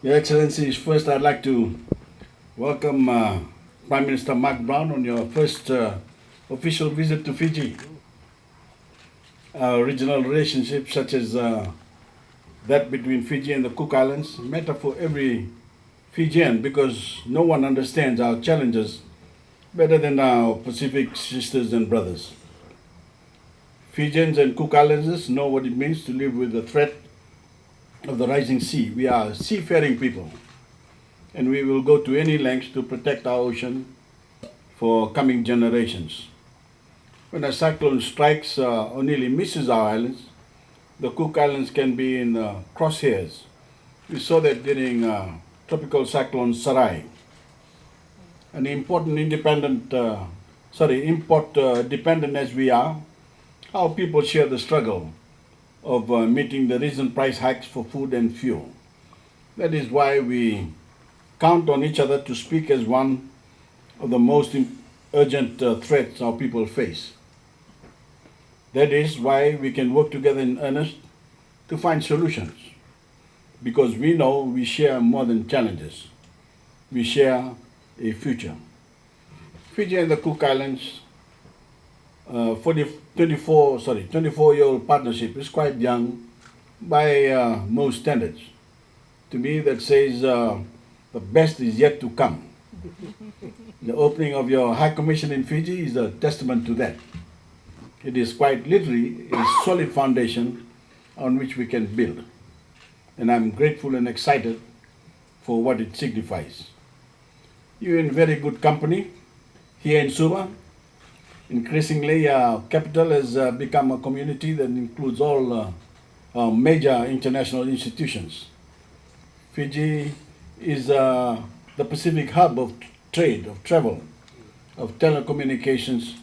Your Excellencies, first I'd like to welcome Prime Minister Mark Brown on your first official visit to Fiji. Regional relationships such as that between Fiji and the Cook Islands matter for every Fijian because no one understands our challenges better than our Pacific sisters and brothers. Fijians and Cook Islanders know what it means to live with the threat of the rising sea. We are seafaring people, and we will go to any lengths to protect our ocean for coming generations. When a cyclone strikes or nearly misses our islands, the Cook Islands can be in crosshairs. We saw that during tropical cyclone Sarai. An important import dependent as we are, our people share the struggle of meeting the recent price hikes for food and fuel. That is why we count on each other to speak as one of the most urgent threats our people face. That is why we can work together in earnest to find solutions, because we know we share more than challenges. We share a future. Fiji and the Cook Islands, 24-year-old partnership is quite young by most standards. To me, that says the best is yet to come. The opening of your High Commission in Fiji is a testament to that. It is quite literally a solid foundation on which we can build. And I'm grateful and excited for what it signifies. You're in very good company here in Suva. Increasingly, our capital has become a community that includes all major international institutions. Fiji is the Pacific hub of trade, of travel, of telecommunications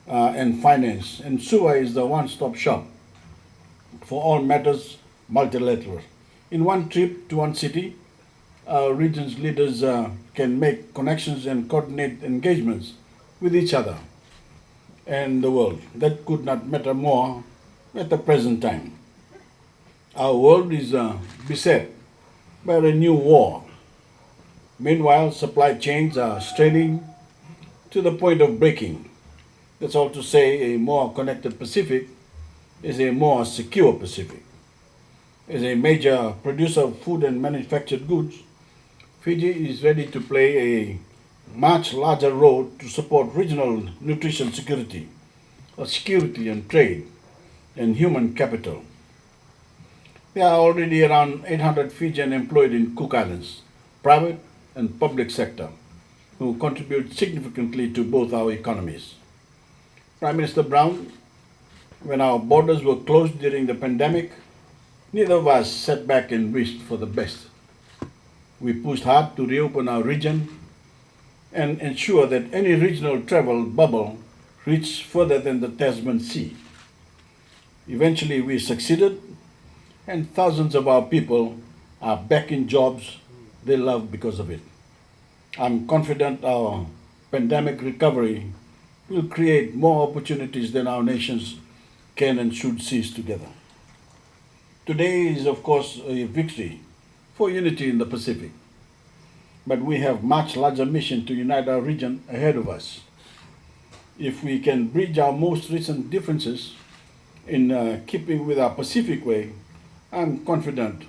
and finance. And Suva is the one-stop shop for all matters multilateral. In one trip to one city, our region's leaders can make connections and coordinate engagements with each other and the world. That could not matter more at the present time. Our world is beset by a new war. Meanwhile, supply chains are straining to the point of breaking. That's all to say a more connected Pacific is a more secure Pacific. As a major producer of food and manufactured goods, Fiji is ready to play a much larger role to support regional nutrition security, security and trade, and human capital. There are already around 800 Fijian employed in Cook Islands, private and public sector, who contribute significantly to both our economies. Prime Minister Brown, when our borders were closed during the pandemic, neither of us sat back and wished for the best. We pushed hard to reopen our region and ensure that any regional travel bubble reached further than the Tasman Sea. Eventually, we succeeded, and thousands of our people are back in jobs they love because of it. I'm confident our pandemic recovery will create more opportunities than our nations can and should seize together. Today is, of course, a victory for unity in the Pacific, but we have much larger mission to unite our region ahead of us. If we can bridge our most recent differences in keeping with our Pacific way, I'm confident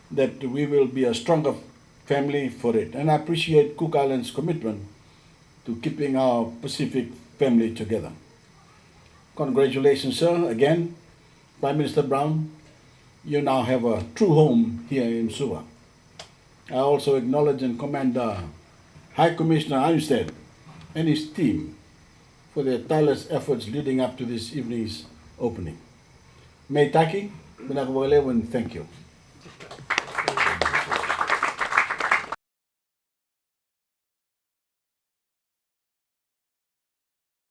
that we will be a stronger family for it. And I appreciate Cook Islands' commitment to keeping our Pacific family together. Congratulations, sir, again. Prime Minister Brown, you now have a true home here in Suva. I also acknowledge and commend High Commissioner Armstead and his team for their tireless efforts leading up to this evening's opening. May Taki, and thank you.